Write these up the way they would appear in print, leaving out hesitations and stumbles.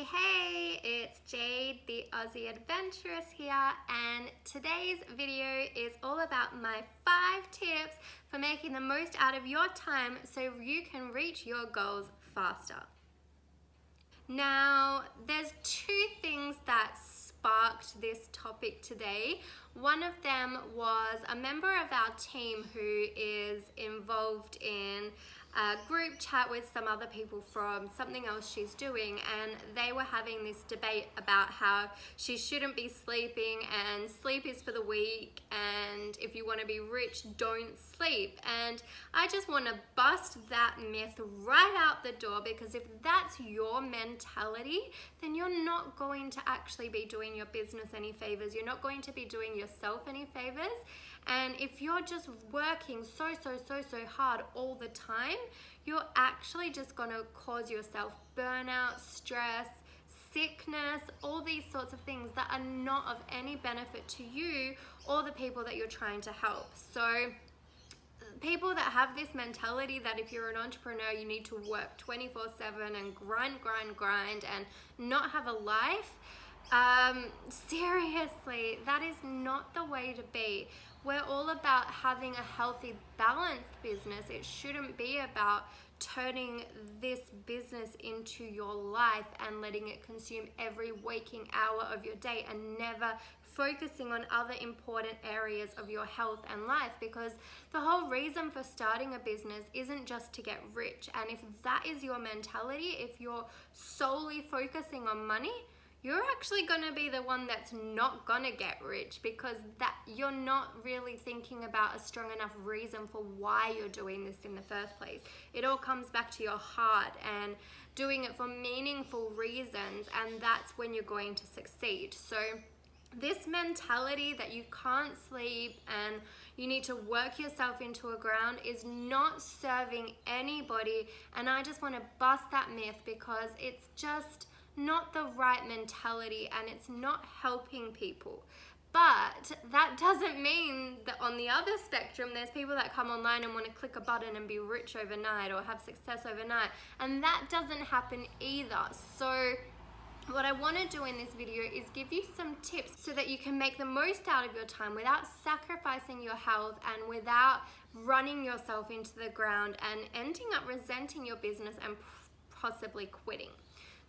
Hey, it's Jade, the Aussie Adventurous here, and today's video is all about my 5 tips for making the most out of your time so you can reach your goals faster. Now, there's 2 things that sparked this topic today. One of them was a member of our team who is involved in a group chat with some other people from something else she's doing, and they were having this debate about how she shouldn't be sleeping and sleep is for the weak, and if you want to be rich, don't sleep. And I just want to bust that myth right out the door, because if that's your mentality, then you're not going to actually be doing your business any favors. You're not going to be doing yourself any favors. And if you're just working so hard all the time, you're actually just going to cause yourself burnout, stress, sickness, all these sorts of things that are not of any benefit to you or the people that you're trying to help. So people that have this mentality that if you're an entrepreneur, you need to work 24/7 and grind and not have a life, seriously, that is not the way to be. We're all about having a healthy, balanced business. It shouldn't be about turning this business into your life and letting it consume every waking hour of your day and never focusing on other important areas of your health and life, because the whole reason for starting a business isn't just to get rich. And if that is your mentality, if you're solely focusing on money, you're actually going to be the one that's not going to get rich, because that you're not really thinking about a strong enough reason for why you're doing this in the first place. It all comes back to your heart and doing it for meaningful reasons, and that's when you're going to succeed. So this mentality that you can't sleep and you need to work yourself into a ground is not serving anybody, and I just want to bust that myth, because it's just not the right mentality and it's not helping people. But that doesn't mean that on the other spectrum, there's people that come online and want to click a button and be rich overnight or have success overnight, and that doesn't happen either. So what I want to do in this video is give you some tips so that you can make the most out of your time without sacrificing your health and without running yourself into the ground and ending up resenting your business and possibly quitting.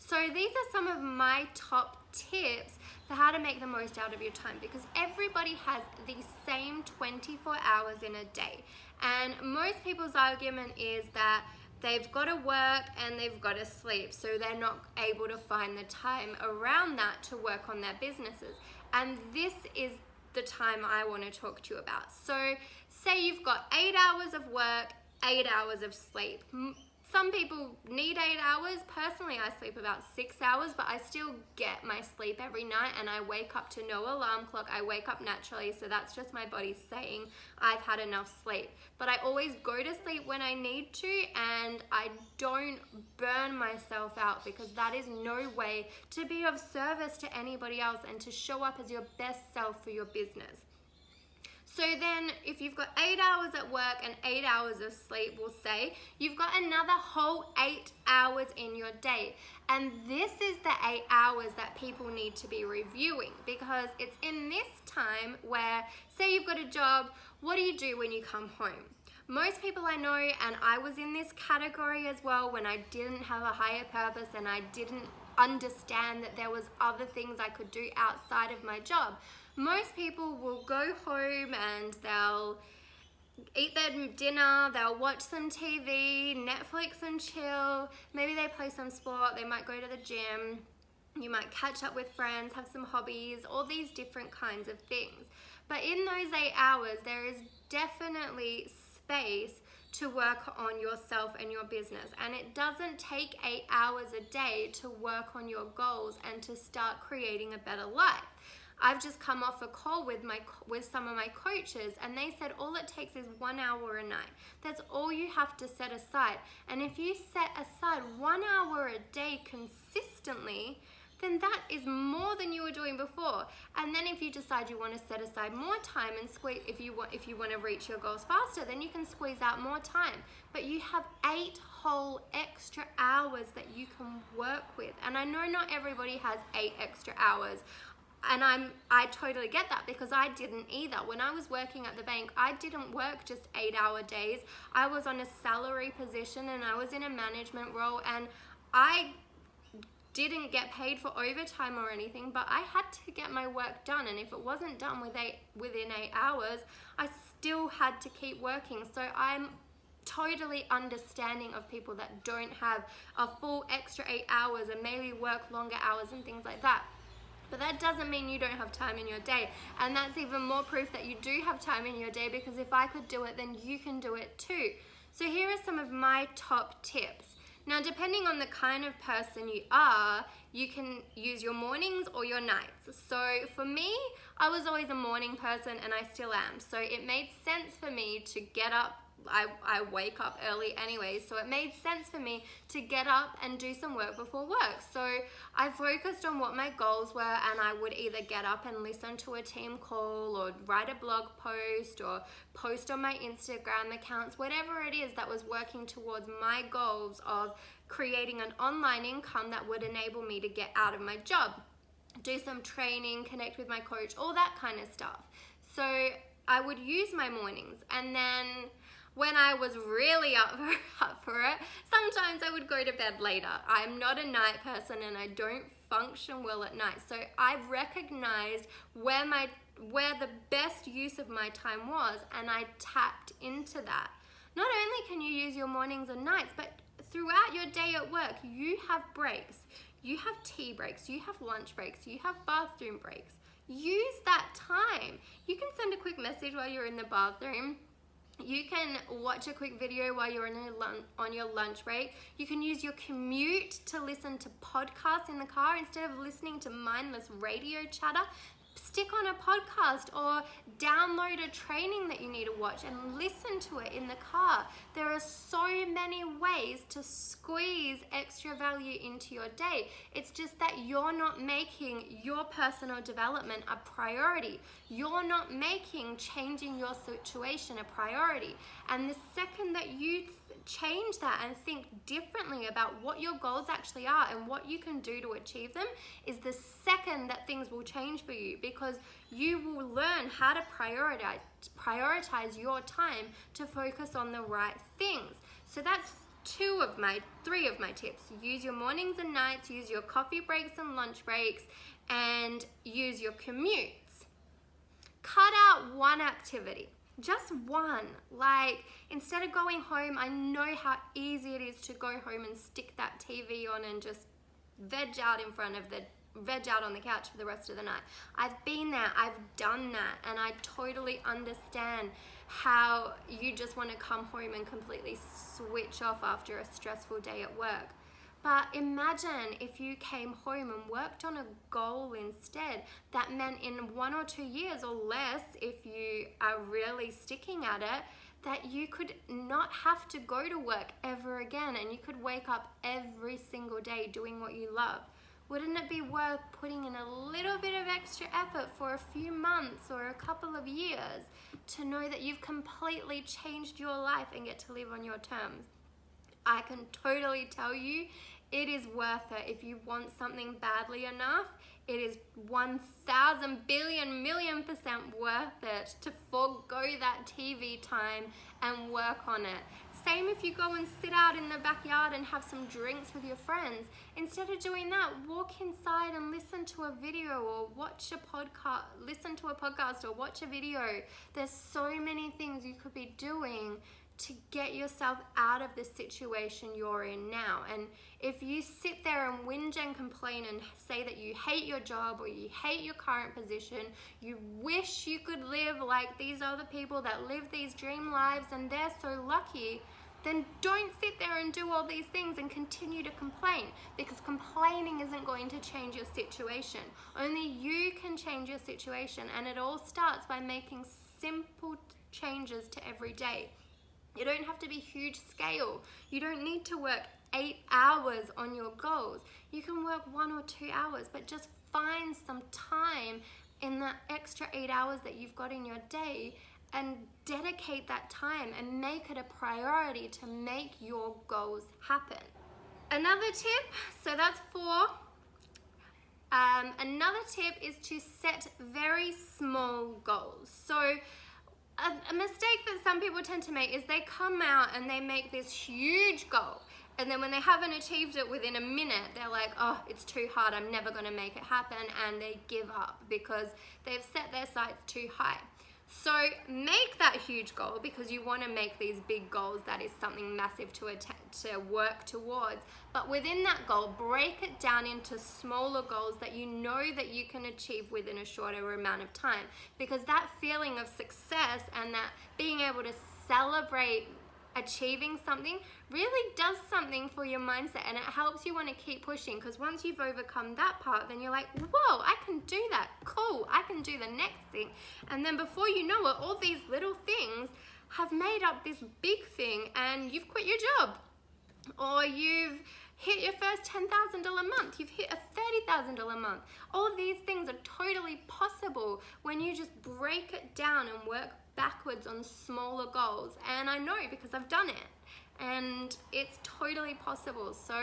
So these are some of my top tips for how to make the most out of your time, because everybody has the same 24 hours in a day. And most people's argument is that they've got to work and they've got to sleep, so they're not able to find the time around that to work on their businesses. And this is the time I want to talk to you about. So say you've got 8 hours of work, 8 hours of sleep. Some people need 8 hours. Personally, I sleep about 6 hours, but I still get my sleep every night, and I wake up to no alarm clock. I wake up naturally, so that's just my body saying I've had enough sleep. But I always go to sleep when I need to, and I don't burn myself out, because that is no way to be of service to anybody else and to show up as your best self for your business. So then if you've got 8 hours at work and 8 hours of sleep, we'll say, you've got another whole 8 hours in your day. And this is the 8 hours that people need to be reviewing, because it's in this time where, say you've got a job, what do you do when you come home? Most people I know, and I was in this category as well when I didn't have a higher purpose and I didn't understand that there was other things I could do outside of my job. Most people will go home and they'll eat their dinner, they'll watch some TV, Netflix and chill, maybe they play some sport, they might go to the gym, you might catch up with friends, have some hobbies, all these different kinds of things. But in those 8 hours, there is definitely space to work on yourself and your business. And it doesn't take 8 hours a day to work on your goals and to start creating a better life. I've just come off a call with some of my coaches, and they said all it takes is 1 hour a night. That's all you have to set aside. And if you set aside 1 hour a day consistently, then that is more than you were doing before. And then if you decide you want to set aside more time and squeeze, if you want to reach your goals faster, then you can squeeze out more time. But you have 8 whole extra hours that you can work with. And I know not everybody has 8 extra hours. And I totally get that, because I didn't either. When I was working at the bank, I didn't work just 8-hour days. I was on a salary position and I was in a management role, and I didn't get paid for overtime or anything, but I had to get my work done. And if it wasn't done within 8 hours, I still had to keep working. So I'm totally understanding of people that don't have a full extra 8 hours and maybe work longer hours and things like that. But that doesn't mean you don't have time in your day. And that's even more proof that you do have time in your day, because if I could do it, then you can do it too. So here are some of my top tips. Now, depending on the kind of person you are, you can use your mornings or your nights. So for me, I was always a morning person, and I still am. So it made sense for me to get up. I wake up early anyway, so it made sense for me to get up and do some work before work. So I focused on what my goals were, and I would either get up and listen to a team call, or write a blog post, or post on my Instagram accounts, whatever it is that was working towards my goals of creating an online income that would enable me to get out of my job, do some training, connect with my coach, all that kind of stuff. So I would use my mornings, and then when I was really up for it, sometimes I would go to bed later. I'm not a night person, and I don't function well at night. So I've recognized where the best use of my time was, and I tapped into that. Not only can you use your mornings and nights, but throughout your day at work, you have breaks. You have tea breaks, you have lunch breaks, you have bathroom breaks. Use that time. You can send a quick message while you're in the bathroom. You can watch a quick video while you're on your lunch break. You can use your commute to listen to podcasts in the car instead of listening to mindless radio chatter. Stick on a podcast or download a training that you need to watch and listen to it in the car. There are so many ways to squeeze extra value into your day. It's just that you're not making your personal development a priority. You're not making changing your situation a priority. And the second that you change that and think differently about what your goals actually are and what you can do to achieve them is the second that things will change for you, because you will learn how to prioritize your time to focus on the right things. So that's 3 of my tips. Use your mornings and nights, use your coffee breaks and lunch breaks, and use your commutes. Cut out one activity. Just one. Like, instead of going home, I know how easy it is to go home and stick that TV on and just veg out on the couch for the rest of the night. I've been there, I've done that, and I totally understand how you just want to come home and completely switch off after a stressful day at work. But imagine if you came home and worked on a goal instead. That meant in 1 or 2 years or less, if you are really sticking at it, that you could not have to go to work ever again, and you could wake up every single day doing what you love. Wouldn't it be worth putting in a little bit of extra effort for a few months or a couple of years to know that you've completely changed your life and get to live on your terms? I can totally tell you it is worth it. If you want something badly enough, it is 1,000 billion million % worth it to forego that TV time and work on it. Same if you go and sit out in the backyard and have some drinks with your friends. Instead of doing that, walk inside and listen to a video or watch a podcast, listen to a podcast or watch a video. There's so many things you could be doing to get yourself out of the situation you're in now. And if you sit there and whinge and complain and say that you hate your job or you hate your current position, you wish you could live like these other people that live these dream lives and they're so lucky, then don't sit there and do all these things and continue to complain, because complaining isn't going to change your situation. Only you can change your situation, and it all starts by making simple changes to every day. You don't have to be huge scale. You don't need to work 8 hours on your goals. You can work 1 or 2 hours, but just find some time in the extra 8 hours that you've got in your day and dedicate that time and make it a priority to make your goals happen. Another tip, so that's 4. Another tip is to set very small goals. So a mistake that some people tend to make is they come out and they make this huge goal, and then when they haven't achieved it within a minute, they're like, oh, it's too hard, I'm never going to make it happen, and they give up because they've set their sights too high. So make that huge goal, because you want to make these big goals. That is something massive to work towards. But within that goal, break it down into smaller goals that you know that you can achieve within a shorter amount of time. Because that feeling of success and that being able to celebrate achieving something really does something for your mindset, and it helps you want to keep pushing, because once you've overcome that part, then you're like, whoa, I can do that, cool, I can do the next thing. And then before you know it, all these little things have made up this big thing, and you've quit your job, or you've hit your first $10,000 month, you've hit a $30,000 month. All these things are totally possible when you just break it down and work backwards on smaller goals. And I know, because I've done it, and it's totally possible. So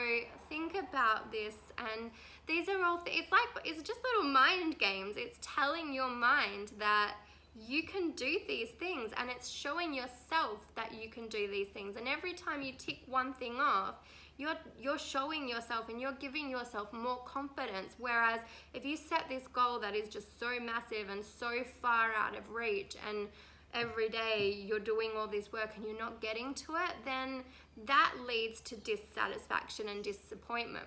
think about this, and these are all it's just little mind games. It's telling your mind that you can do these things, and it's showing yourself that you can do these things. And every time you tick one thing off, you're showing yourself and you're giving yourself more confidence. Whereas if you set this goal that is just so massive and so far out of reach, and every day you're doing all this work and you're not getting to it, then that leads to dissatisfaction and disappointment.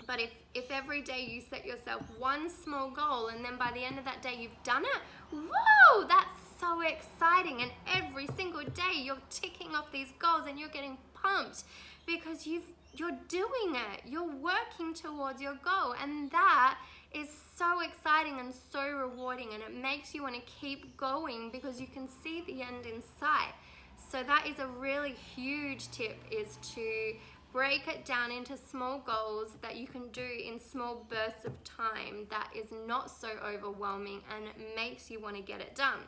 But if every day you set yourself one small goal, and then by the end of that day you've done it, whoa, that's so exciting. And every single day you're ticking off these goals and you're getting pumped because you're doing it, you're working towards your goal, and that is so exciting and so rewarding, and it makes you want to keep going because you can see the end in sight. So that is a really huge tip, is to break it down into small goals that you can do in small bursts of time that is not so overwhelming, and it makes you want to get it done.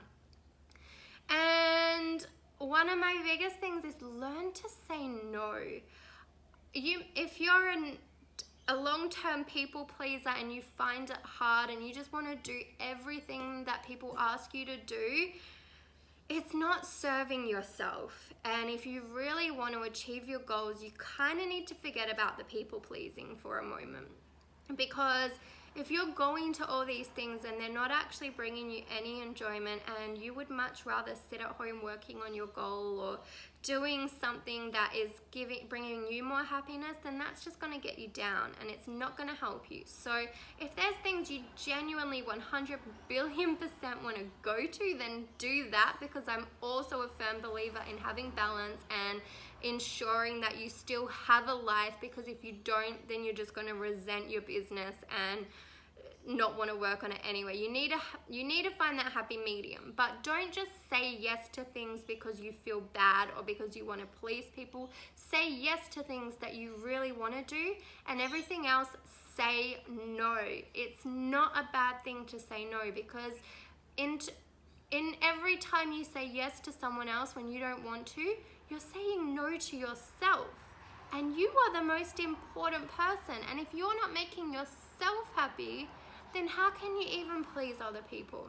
And one of my biggest things is learn to say no. If you're a long-term people pleaser and you find it hard and you just want to do everything that people ask you to do, it's not serving yourself. And if you really want to achieve your goals, you kind of need to forget about the people pleasing for a moment. Because if you're going to all these things and they're not actually bringing you any enjoyment, and you would much rather sit at home working on your goal or doing something that is bringing you more happiness, then that's just going to get you down and it's not going to help you. So if there's things you genuinely 100 billion% want to go to, then do that, because I'm also a firm believer in having balance and ensuring that you still have a life, because if you don't, then you're just going to resent your business and not want to work on it anyway. You need to find that happy medium, but don't just say yes to things because you feel bad or because you want to please people. Say yes to things that you really want to do, and everything else, say no. It's not a bad thing to say no, because in every time you say yes to someone else when you don't want to, you're saying no to yourself, and you are the most important person. And if you're not making yourself happy, then how can you even please other people?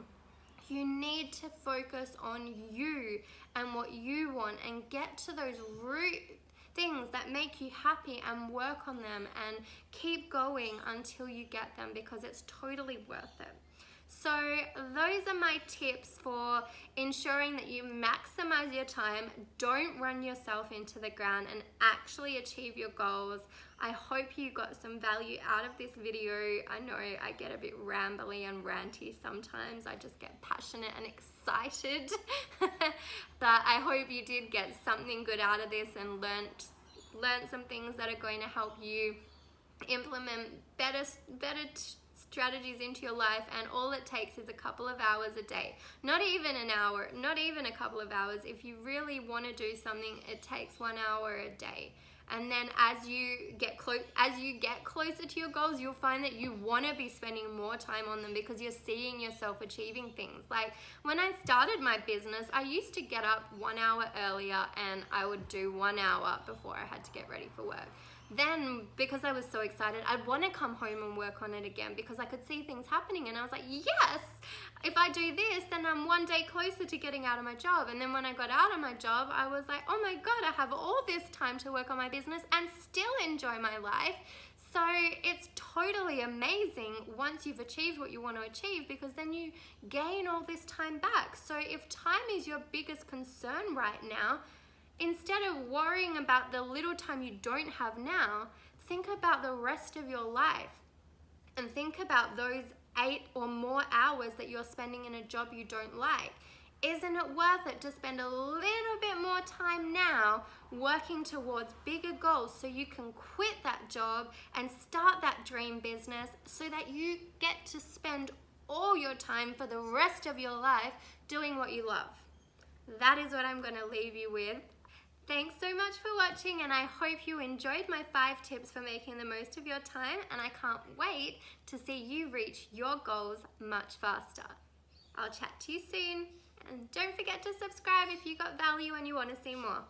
You need to focus on you and what you want, and get to those root things that make you happy and work on them and keep going until you get them, because it's totally worth it. So those are my tips for ensuring that you maximize your time, don't run yourself into the ground, and actually achieve your goals. I hope you got some value out of this video. I know I get a bit rambly and ranty sometimes. I just get passionate and excited. But I hope you did get something good out of this and learned some things that are going to help you implement better strategies into your life. And all it takes is a couple of hours a day, not even an hour, not even a couple of hours. If you really want to do something, it takes 1 hour a day, And then as you get closer to your goals, you'll find that you want to be spending more time on them because you're seeing yourself achieving things. Like when I started my business, I used to get up 1 hour earlier and I would do 1 hour before I had to get ready for work. Then, because I was so excited, I'd want to come home and work on it again because I could see things happening, and I was like, yes, if I do this, then I'm one day closer to getting out of my job. And then when I got out of my job, I was like, oh my God, I have all this time to work on my business and still enjoy my life. So it's totally amazing once you've achieved what you want to achieve, because then you gain all this time back. So if time is your biggest concern right now, instead of worrying about the little time you don't have now, think about the rest of your life and think about those 8 or more hours that you're spending in a job you don't like. Isn't it worth it to spend a little bit more time now working towards bigger goals so you can quit that job and start that dream business so that you get to spend all your time for the rest of your life doing what you love? That is what I'm going to leave you with. Thanks so much for watching, and I hope you enjoyed my 5 tips for making the most of your time, and I can't wait to see you reach your goals much faster. I'll chat to you soon, and don't forget to subscribe if you got value and you want to see more.